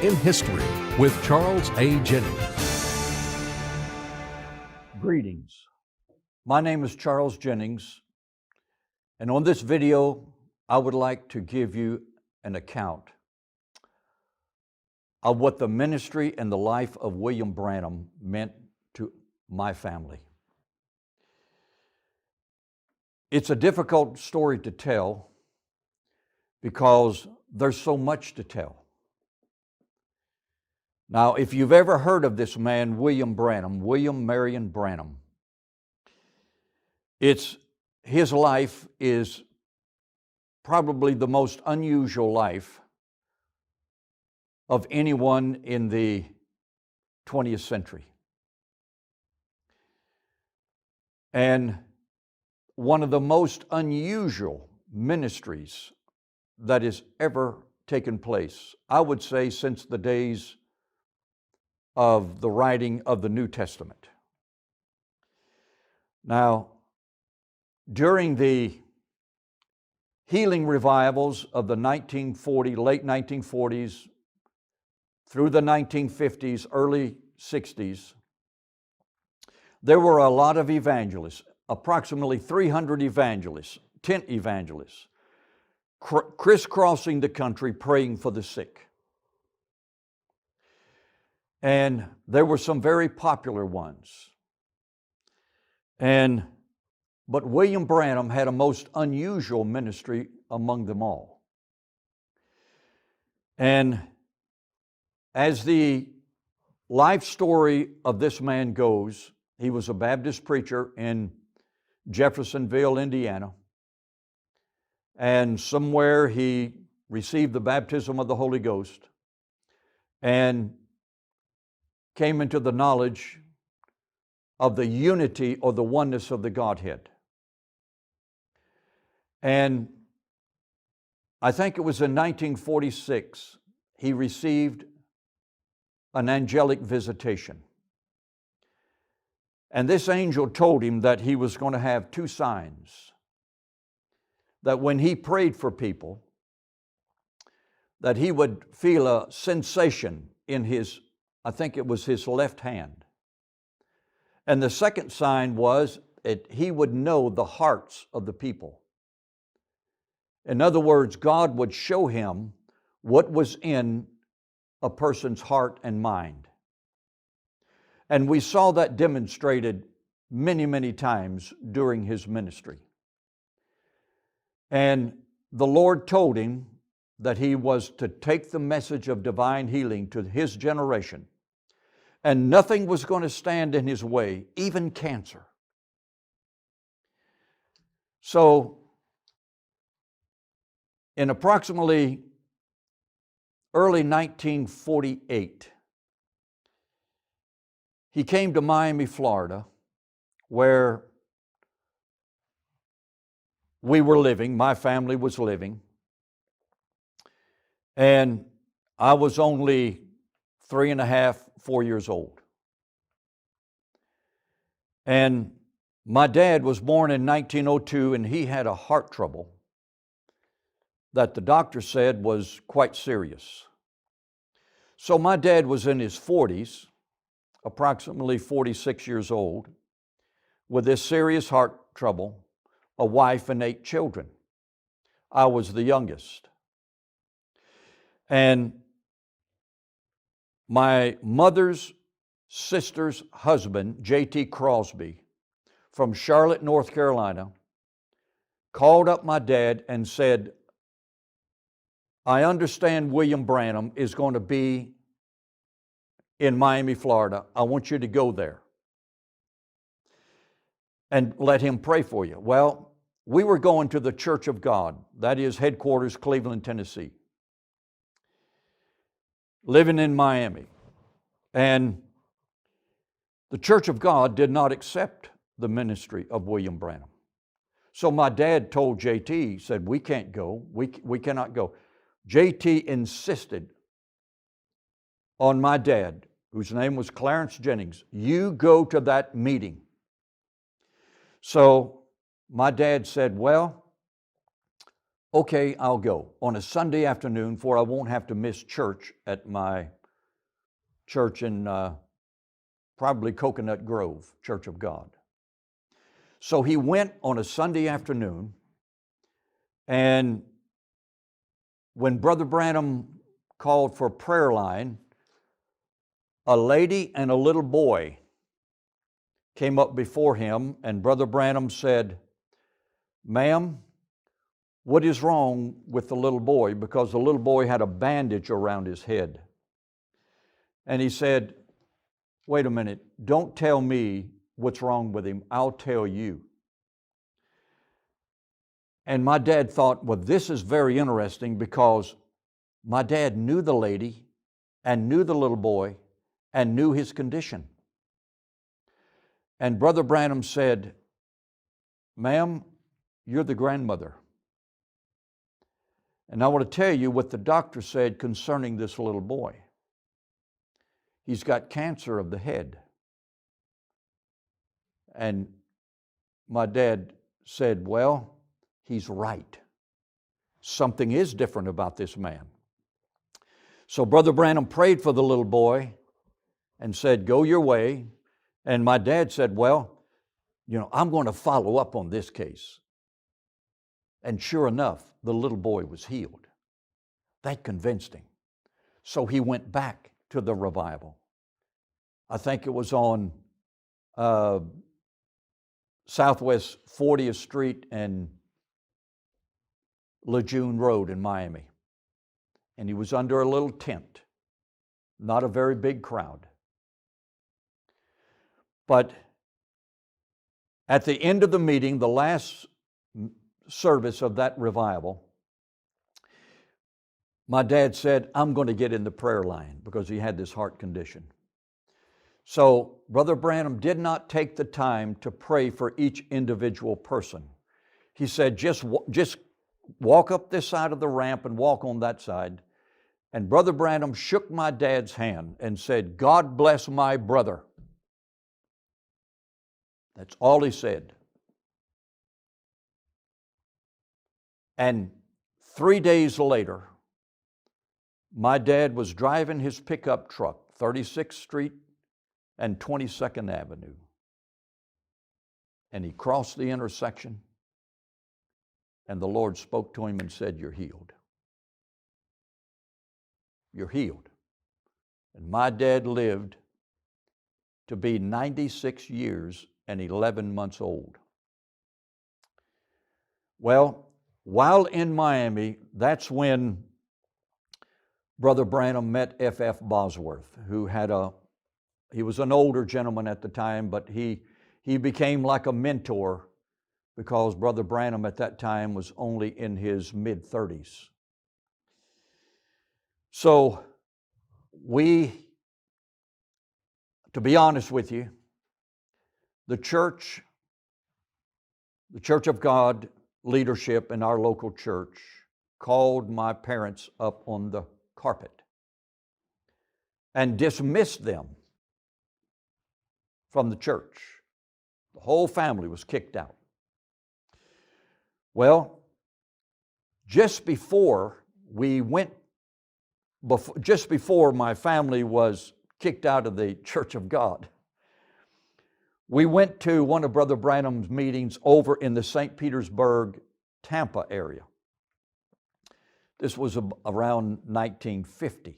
in History with Charles A. Jennings. Greetings. My name is Charles Jennings, and on this video, I would like to give you an account of what the ministry and the life of William Branham meant to my family. It's a difficult story to tell because there's so much to tell. Now, if you've ever heard of this man, William Marion Branham, his life is probably the most unusual life of anyone in the 20th century. And one of the most unusual ministries that has ever taken place, I would say, since the days of the writing of the New Testament. Now, during the healing revivals of the late 1940s through the 1950s, early 60s, there were a lot of evangelists, approximately 300 evangelists, tent evangelists, crisscrossing the country praying for the sick. And there were some very popular ones. But William Branham had a most unusual ministry among them all. And as the life story of this man goes, he was a Baptist preacher in Jeffersonville, Indiana. And somewhere he received the baptism of the Holy Ghost and came into the knowledge of the unity or the oneness of the Godhead. And I think it was in 1946 he received an angelic visitation. And this angel told him that he was going to have two signs. That when he prayed for people, that he would feel a sensation in his, I think it was his left hand. And the second sign was that he would know the hearts of the people. In other words, God would show him what was in a person's heart and mind. And we saw that demonstrated many, many times during his ministry. And the Lord told him that he was to take the message of divine healing to his generation, and nothing was going to stand in his way, even cancer. So, in approximately early 1948, he came to Miami, Florida, where we were living, my family was living, and I was only 3.5, 4 years old. And my dad was born in 1902, and he had a heart trouble that the doctor said was quite serious. So my dad was in his 40s, approximately 46 years old, with this serious heart trouble, a wife and 8 children. I was the youngest. And my mother's sister's husband, J.T. Crosby, from Charlotte, North Carolina, called up my dad and said, I understand William Branham is going to be in Miami, Florida. I want you to go there and let him pray for you. Well, we were going to the Church of God, that is headquarters, Cleveland, Tennessee, living in Miami. And the Church of God did not accept the ministry of William Branham. So my dad told J.T., he said, we can't go, we cannot go. J.T. insisted on my dad, whose name was Clarence Jennings, you go to that meeting. So my dad said, well, okay, I'll go on a Sunday afternoon, for I won't have to miss church at my church in probably Coconut Grove, Church of God. So he went on a Sunday afternoon, and when Brother Branham called for prayer line, a lady and a little boy came up before him, and Brother Branham said, "Ma'am, what is wrong with the little boy?" Because the little boy had a bandage around his head. And he said, "Wait a minute, don't tell me what's wrong with him, I'll tell you." And my dad thought, well, this is very interesting, because my dad knew the lady and knew the little boy and knew his condition. And Brother Branham said, "Ma'am, you're the grandmother. And I want to tell you what the doctor said concerning this little boy. He's got cancer of the head." And my dad said, "Well, he's right. Something is different about this man." So Brother Branham prayed for the little boy and said, "Go your way." And my dad said, "Well, I'm going to follow up on this case." And sure enough, the little boy was healed. That convinced him. So he went back to the revival. I think it was on Southwest 40th Street and Lejeune Road in Miami. And he was under a little tent, not a very big crowd. But at the end of the meeting, the last service of that revival, my dad said, "I'm going to get in the prayer line," because he had this heart condition. So Brother Branham did not take the time to pray for each individual person. He said, just walk up this side of the ramp and walk on that side. And Brother Branham shook my dad's hand and said, "God bless my brother." That's all he said. And 3 days later, my dad was driving his pickup truck, 36th Street and 22nd Avenue. And he crossed the intersection, and the Lord spoke to him and said, "You're healed. You're healed." And my dad lived to be 96 years and 11 months old. Well, while in Miami, that's when Brother Branham met F.F. Bosworth, he was an older gentleman at the time, but he became like a mentor, because Brother Branham at that time was only in his mid-30s. So to be honest with you, the Church of God leadership in our local church called my parents up on the carpet and dismissed them from the church. The whole family was kicked out. Well, just before my family was kicked out of the Church of God, we went to one of Brother Branham's meetings over in the St. Petersburg, Tampa area. This was around 1950.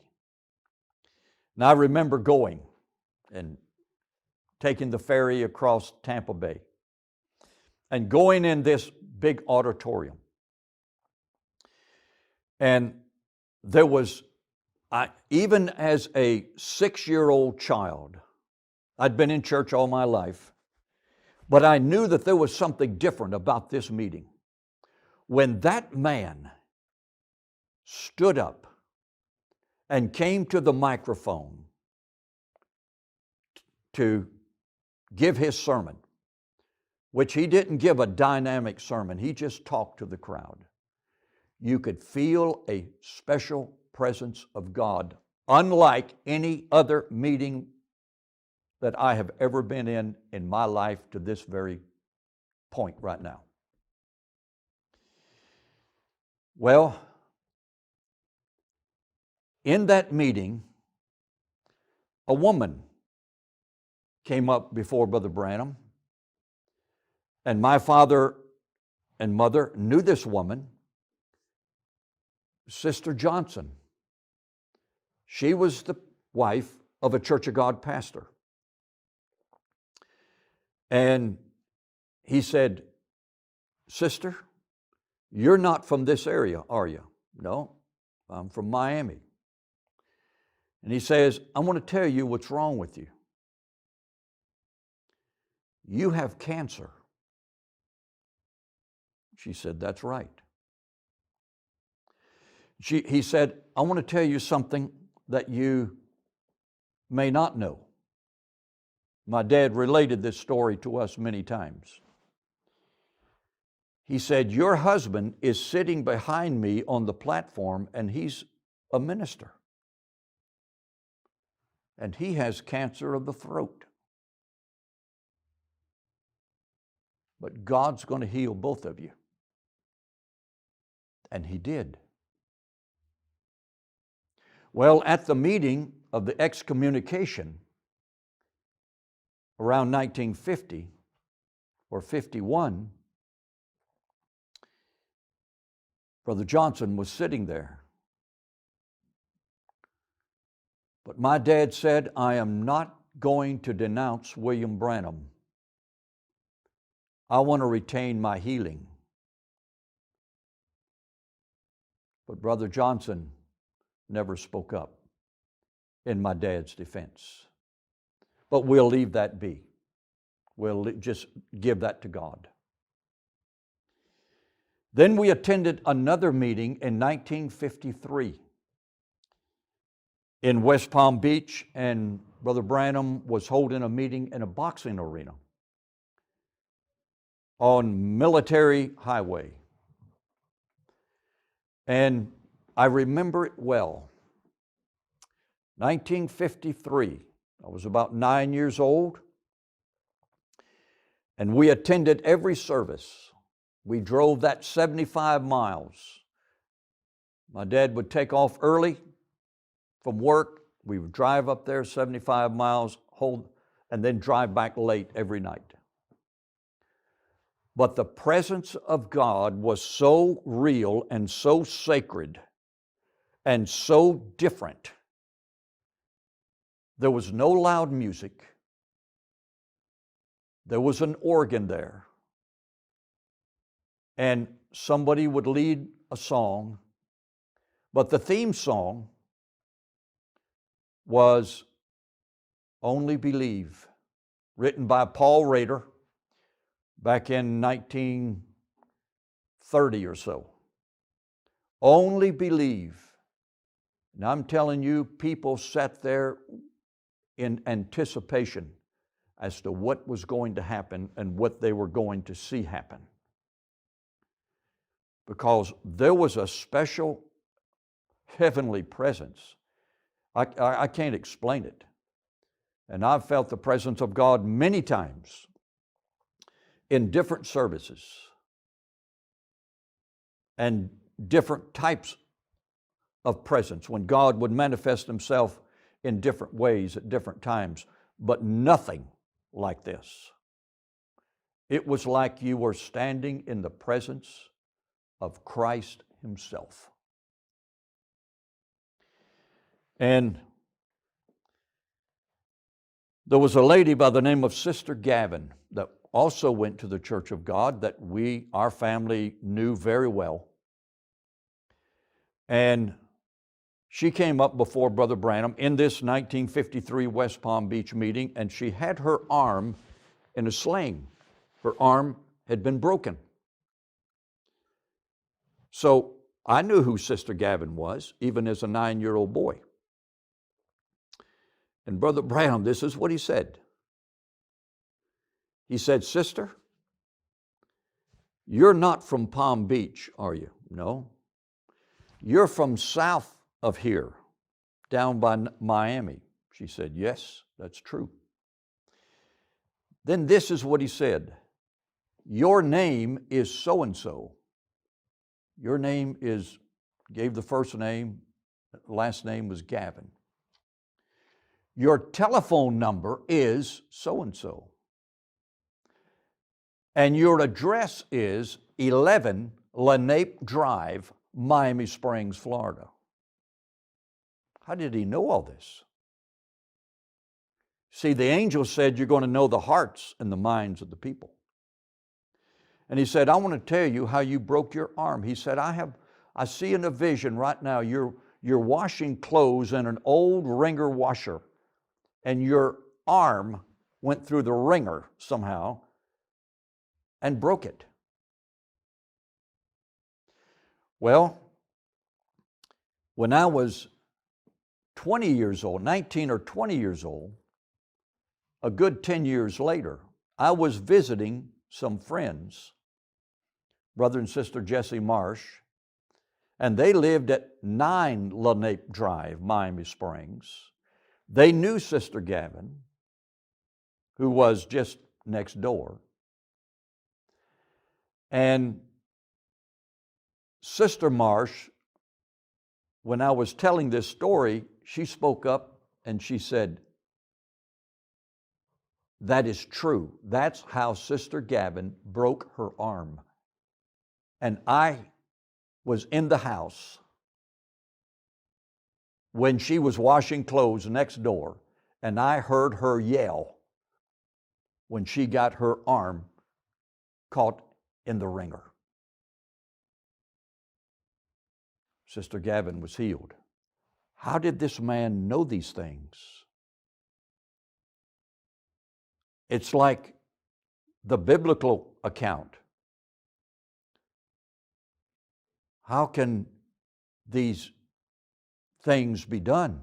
Now I remember going and taking the ferry across Tampa Bay and going in this big auditorium. And there was, even as a 6-year-old child, I'd been in church all my life, but I knew that there was something different about this meeting. When that man stood up and came to the microphone to give his sermon, which he didn't give a dynamic sermon, he just talked to the crowd, you could feel a special presence of God, unlike any other meeting that I have ever been in my life to this very point right now. Well, in that meeting, a woman came up before Brother Branham, and my father and mother knew this woman, Sister Johnson. She was the wife of a Church of God pastor. And he said, "Sister, you're not from this area, are you?" "No, I'm from Miami." And he says, "I want to tell you what's wrong with you. You have cancer." She said, "That's right." He said, "I want to tell you something that you may not know." My dad related this story to us many times. He said, "Your husband is sitting behind me on the platform, and he's a minister. And he has cancer of the throat. But God's going to heal both of you." And he did. Well, at the meeting of the excommunication around 1950 or 51, Brother Johnson was sitting there. But my dad said, "I am not going to denounce William Branham. I want to retain my healing." But Brother Johnson never spoke up in my dad's defense. But we'll leave that be. We'll just give that to God. Then we attended another meeting in 1953 in West Palm Beach, and Brother Branham was holding a meeting in a boxing arena on Military Highway. And I remember it well. 1953, I was about 9 years old, and we attended every service. We drove that 75 miles. My dad would take off early from work. We would drive up there 75 miles, and then drive back late every night. But the presence of God was so real and so sacred and so different. There was no loud music. There was an organ there. And somebody would lead a song, but the theme song was "Only Believe," written by Paul Rader back in 1930 or so. Only believe. And I'm telling you, people sat there in anticipation as to what was going to happen and what they were going to see happen. Because there was a special heavenly presence. I can't explain it. And I've felt the presence of God many times in different services and different types of presence when God would manifest Himself in different ways at different times, but nothing like this. It was like you were standing in the presence of Christ Himself. And there was a lady by the name of Sister Gavin that also went to the Church of God that our family knew very well. And she came up before Brother Branham in this 1953 West Palm Beach meeting, and she had her arm in a sling. Her arm had been broken. So I knew who Sister Gavin was, even as a 9-year-old boy. And Brother Branham, this is what he said. He said, "Sister, you're not from Palm Beach, are you?" "No." "You're from south of here, down by Miami." She said, "Yes, that's true." Then this is what he said. "Your name is so-and-so." Your name is, gave the first name, last name was Gavin. Your telephone number is so-and-so. And your address is 11 Lenape Drive, Miami Springs, Florida. How did he know all this? See, the angel said you're going to know the hearts and the minds of the people. And he said, I want to tell you how you broke your arm. He said, I see in a vision right now, you're washing clothes in an old wringer washer, and your arm went through the wringer somehow and broke it. Well, when I was 20 years old, 19 or 20 years old, a good 10 years later, I was visiting some friends, Brother and Sister Jesse Marsh, and they lived at 9 Lenape Drive, Miami Springs. They knew Sister Gavin, who was just next door. And Sister Marsh, when I was telling this story, she spoke up and she said, that is true. That's how Sister Gavin broke her arm. And I was in the house when she was washing clothes next door, and I heard her yell when she got her arm caught in the wringer. Sister Gavin was healed. How did this man know these things? It's like the biblical account. How can these things be done?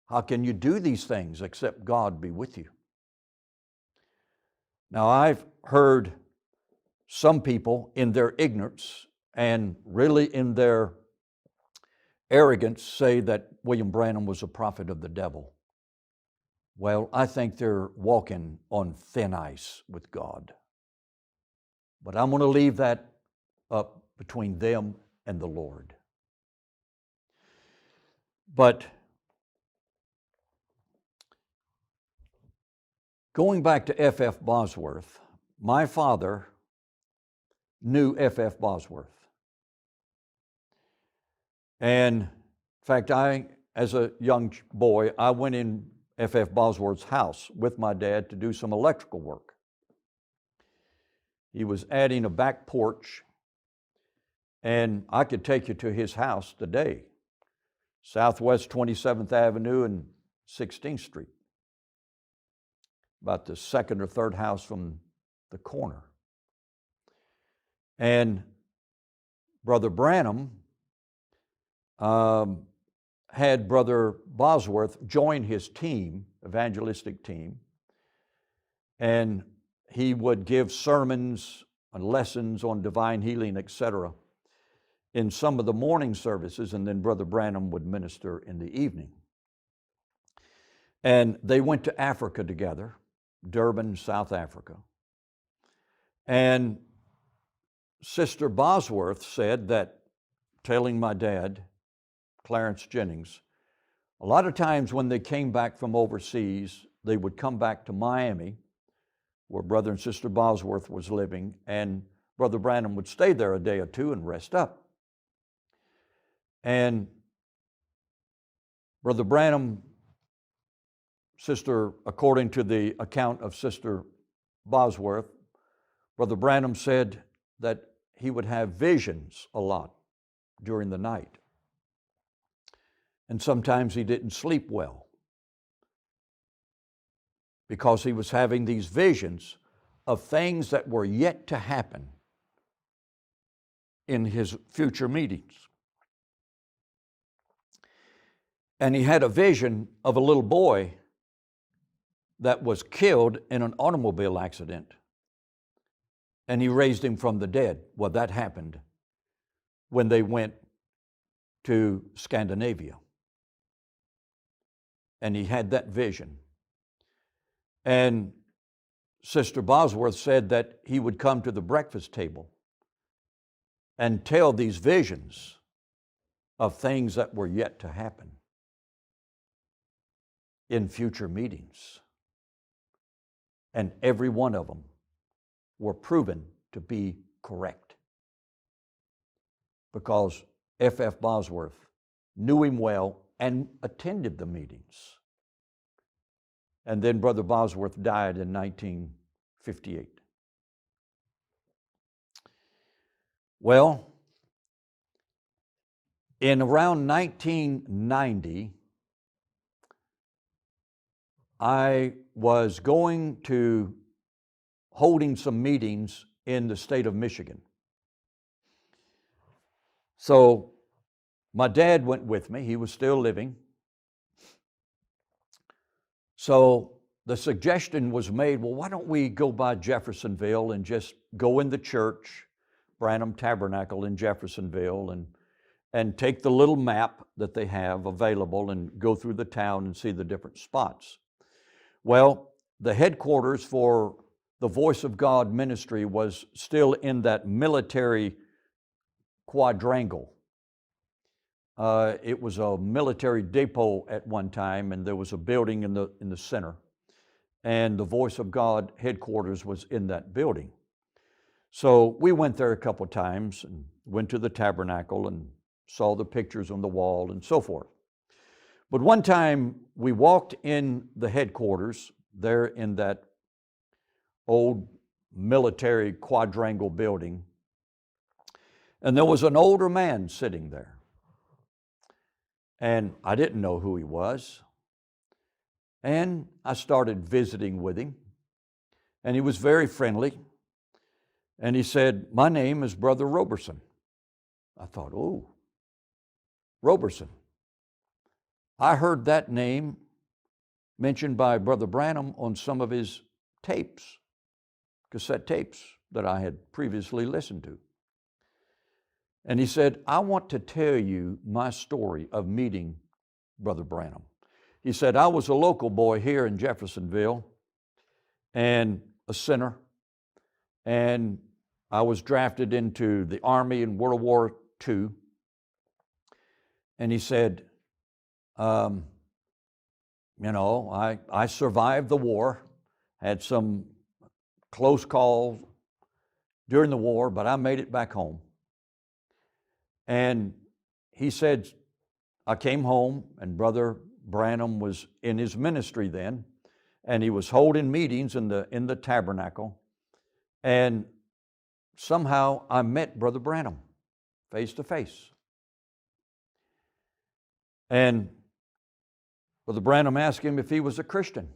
How can you do these things except God be with you? Now, I've heard some people in their ignorance and really in their arrogance say that William Branham was a prophet of the devil. Well, I think they're walking on thin ice with God. But I'm going to leave that up between them and the Lord. But going back to F.F. Bosworth, my father knew F.F. Bosworth. And in fact, as a young boy, I went in F.F. Bosworth's house with my dad to do some electrical work. He was adding a back porch, and I could take you to his house today, Southwest 27th Avenue and 16th Street, about the second or third house from the corner. And Brother Branham had Brother Bosworth join his team, evangelistic team, and he would give sermons and lessons on divine healing, etc., in some of the morning services, and then Brother Branham would minister in the evening. And they went to Africa together, Durban, South Africa. And Sister Bosworth said that, telling my dad, Clarence Jennings, a lot of times when they came back from overseas, they would come back to Miami, where Brother and Sister Bosworth was living, and Brother Branham would stay there a day or two and rest up. And Brother Branham, according to the account of Sister Bosworth, Brother Branham said that he would have visions a lot during the night. And sometimes he didn't sleep well because he was having these visions of things that were yet to happen in his future meetings. And he had a vision of a little boy that was killed in an automobile accident, and he raised him from the dead. Well, that happened when they went to Scandinavia. And he had that vision. And – Sister Bosworth said that he would come to the breakfast table and tell these visions of things that were yet to happen in future meetings. And every one of them were proven to be correct, because F.F. Bosworth knew him well and attended the meetings. And then Brother Bosworth died in 1958. Well, in around 1990, I was going to holding some meetings in the state of Michigan. So my dad went with me. He was still living. So the suggestion was made, well, why don't we go by Jeffersonville and just go in the church, Branham Tabernacle in Jeffersonville, and take the little map that they have available and go through the town and see the different spots. Well, the headquarters for the Voice of God ministry was still in that military quadrangle. It was a military depot at one time, and there was a building in the center. And the Voice of God headquarters was in that building. So we went there a couple of times and went to the tabernacle and saw the pictures on the wall and so forth. But one time we walked in the headquarters there in that old military quadrangle building, and there was an older man sitting there. And I didn't know who he was. And I started visiting with him, and he was very friendly. And he said, "My name is Brother Roberson." I thought, oh, Roberson. I heard that name mentioned by Brother Branham on some of his tapes, cassette tapes that I had previously listened to. And he said, "I want to tell you my story of meeting Brother Branham." He said, "I was a local boy here in Jeffersonville and a sinner, and I was drafted into the Army in World War II. And he said, I survived the war, had some close calls during the war, but I made it back home. And he said, I came home, and Brother Branham was in his ministry then, and he was holding meetings in the tabernacle, and somehow I met Brother Branham face to face. And Brother Branham asked him if he was a Christian.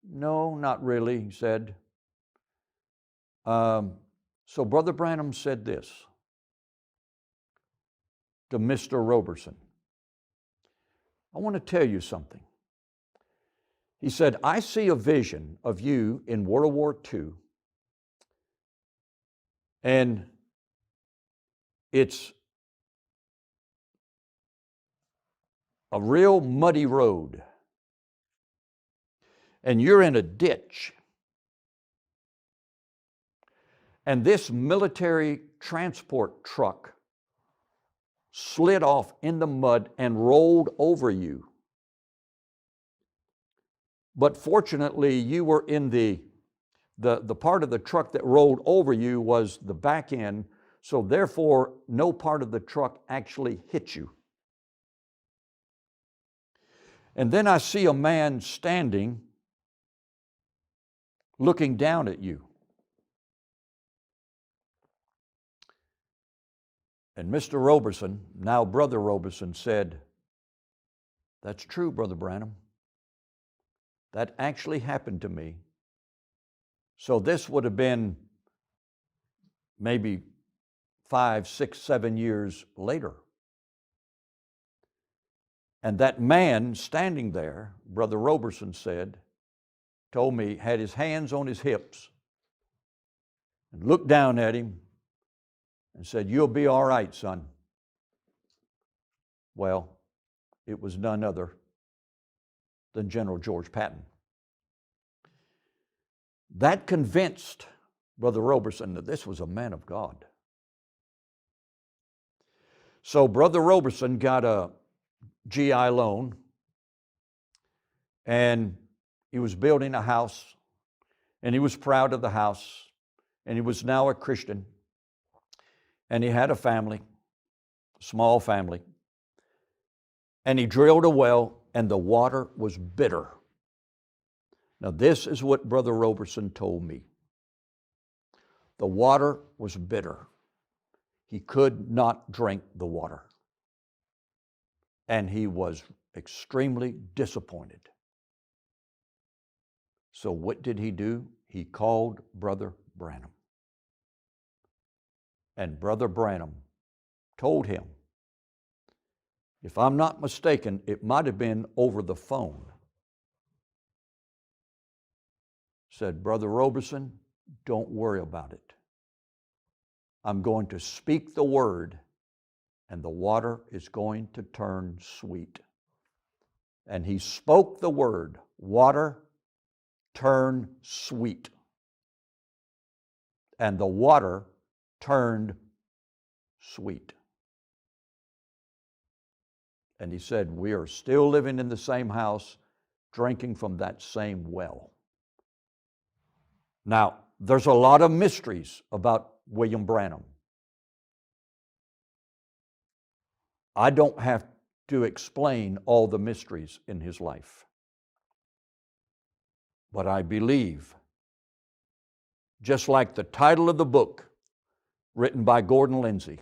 No, not really, he said. So Brother Branham said this to Mr. Roberson. I want to tell you something. He said, I see a vision of you in World War II, and it's a real muddy road, and you're in a ditch, and this military transport truck slid off in the mud and rolled over you. But fortunately, you were in the part of the truck that rolled over you was the back end, so therefore no part of the truck actually hit you. And then I see a man standing, looking down at you. And Mr. Roberson, now Brother Roberson, said, that's true, Brother Branham. That actually happened to me. So this would have been maybe 5, 6, 7 years later. And that man standing there, Brother Roberson said, told me, had his hands on his hips and looked down at him and said, you'll be all right, son. Well, it was none other than General George Patton. That convinced Brother Roberson that this was a man of God. So Brother Roberson got a GI loan, and he was building a house, and he was proud of the house, and he was now a Christian, and he had a family, a small family, and he drilled a well, and the water was bitter. Now this is what Brother Roberson told me. The water was bitter. He could not drink the water. And he was extremely disappointed. So what did he do? He called Brother Branham. And Brother Branham told him, if I'm not mistaken, it might have been over the phone, said, Brother Roberson, don't worry about it. I'm going to speak the word, and the water is going to turn sweet. And he spoke the word, water, turn sweet. And the water turned sweet. And he said, we are still living in the same house, drinking from that same well. Now, there's a lot of mysteries about William Branham. I don't have to explain all the mysteries in his life. But I believe, just like the title of the book written by Gordon Lindsay,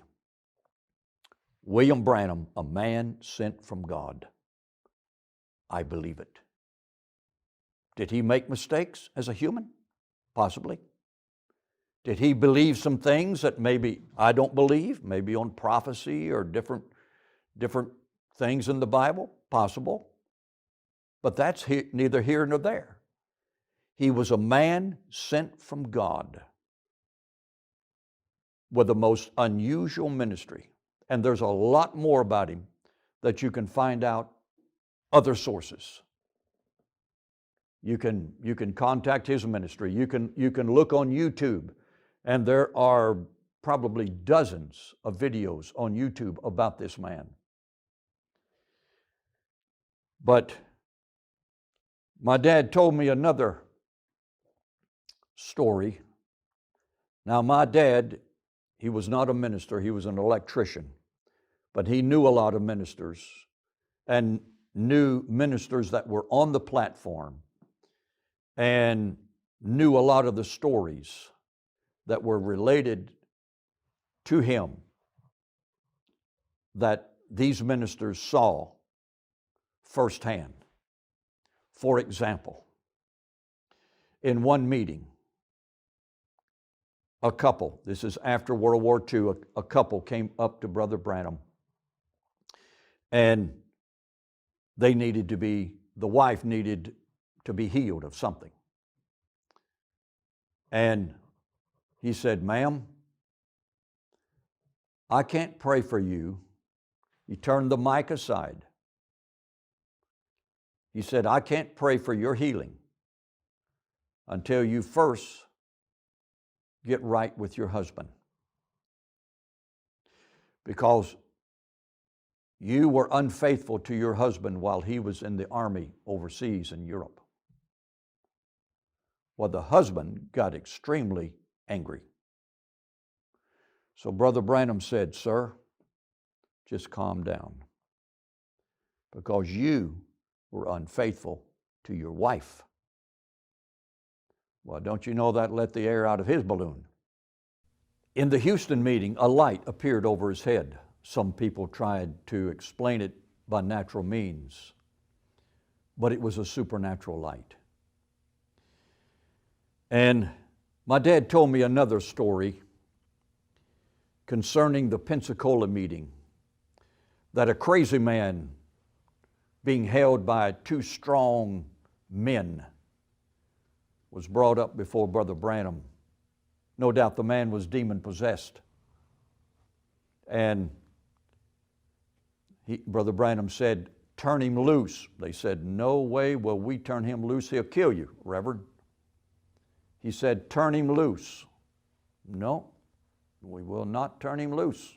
William Branham, a man sent from God. I believe it. Did he make mistakes as a human? Possibly. Did he believe some things that maybe I don't believe, maybe on prophecy or different things in the Bible? Possible. But that's neither here nor there. He was a man sent from God with the most unusual ministry. And there's a lot more about him that you can find out other sources. You can contact his ministry. You can look on YouTube, and there are probably dozens of videos on YouTube about this man. But my dad told me another story. Now, my dad, he was not a minister, he was an electrician, but he knew a lot of ministers and knew ministers that were on the platform and knew a lot of the stories that were related to him that these ministers saw firsthand. For example, in one meeting, a couple, this is after World War II, a couple came up to Brother Branham, and the wife needed to be healed of something. And he said, ma'am, I can't pray for you. He turned the mic aside. He said, I can't pray for your healing until you first get right with your husband. Because you were unfaithful to your husband while he was in the army overseas in Europe. Well, the husband got extremely angry. So Brother Branham said, sir, just calm down, because you were unfaithful to your wife. Well, don't you know that let the air out of his balloon? In the Houston meeting, a light appeared over his head. Some people tried to explain it by natural means, but it was a supernatural light. And my dad told me another story concerning the Pensacola meeting, that a crazy man being held by two strong men was brought up before Brother Branham. No doubt the man was demon-possessed. And Brother Branham said, turn him loose. They said, no way will we turn him loose. He'll kill you, Reverend. He said, turn him loose. No, we will not turn him loose.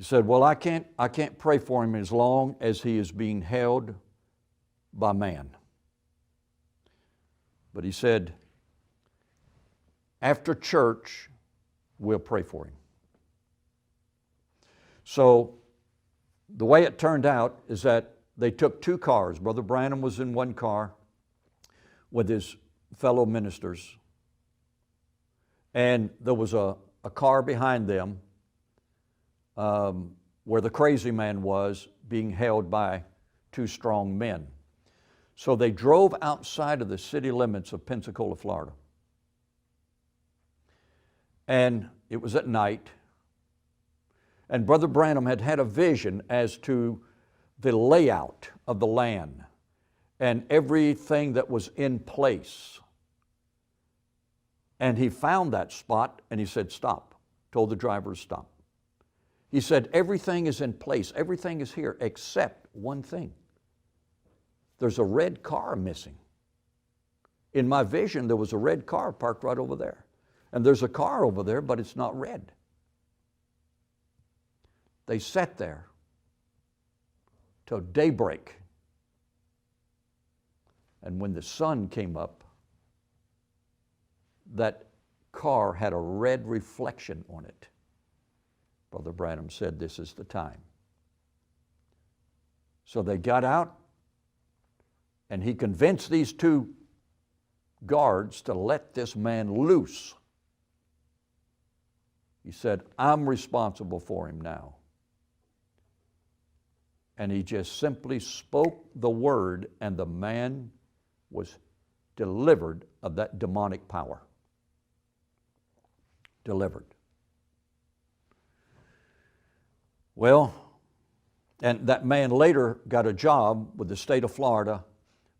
He said, well, I can't pray for him as long as he is being held by man. But he said, after church, we'll pray for him. So the way it turned out is that they took two cars. Brother Branham was in one car with his fellow ministers, and there was a car behind them where the crazy man was being held by two strong men. So they drove outside of the city limits of Pensacola, Florida. And it was at night. And Brother Branham had had a vision as to the layout of the land and everything that was in place. And he found that spot and he said, stop. Told the driver to stop. He said, everything is in place. Everything is here except one thing. There's a red car missing. In my vision, there was a red car parked right over there. And there's a car over there, but it's not red. They sat there till daybreak. And when the sun came up, that car had a red reflection on it. Brother Branham said, this is the time. So they got out, and he convinced these two guards to let this man loose. He said, I'm responsible for him now. And he just simply spoke the word, and the man was delivered of that demonic power. Delivered. Well, and that man later got a job with the state of Florida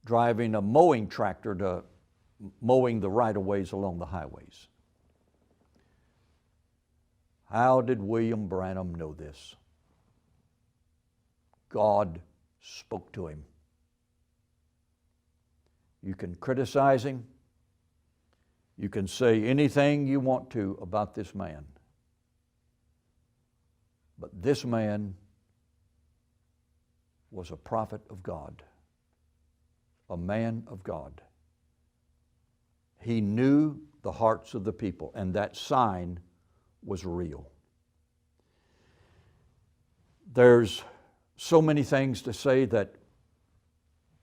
driving a mowing tractor to mowing the right-of-ways along the highways. How did William Branham know this? God spoke to him. You can criticize him. You can say anything you want to about this man. But this man was a prophet of God, a man of God. He knew the hearts of the people, and that sign was real. There's so many things to say that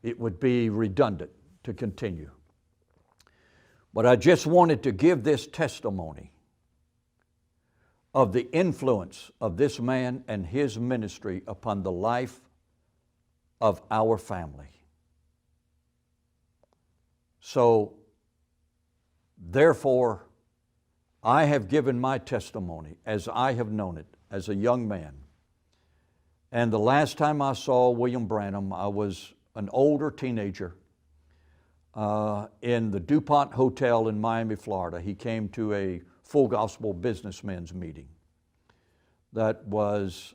it would be redundant to continue. But I just wanted to give this testimony of the influence of this man and his ministry upon the life of our family. So, therefore, I have given my testimony as I have known it as a young man. And the last time I saw William Branham, I was an older teenager in the DuPont Hotel in Miami, Florida. He came to a Full Gospel Businessmen's Meeting. That was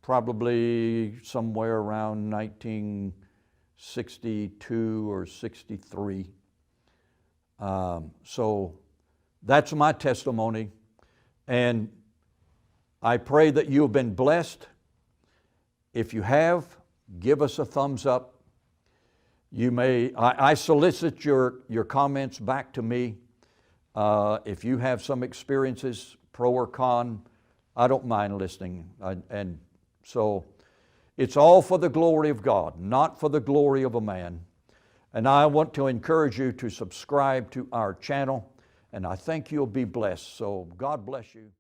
probably somewhere around 1962 or 63. So that's my testimony. And I pray that you have been blessed. If you have, give us a thumbs up. You may, I solicit your comments back to me. If you have some experiences, pro or con, I don't mind listening. And so it's all for the glory of God, not for the glory of a man. And I want to encourage you to subscribe to our channel, and I think you'll be blessed. So God bless you.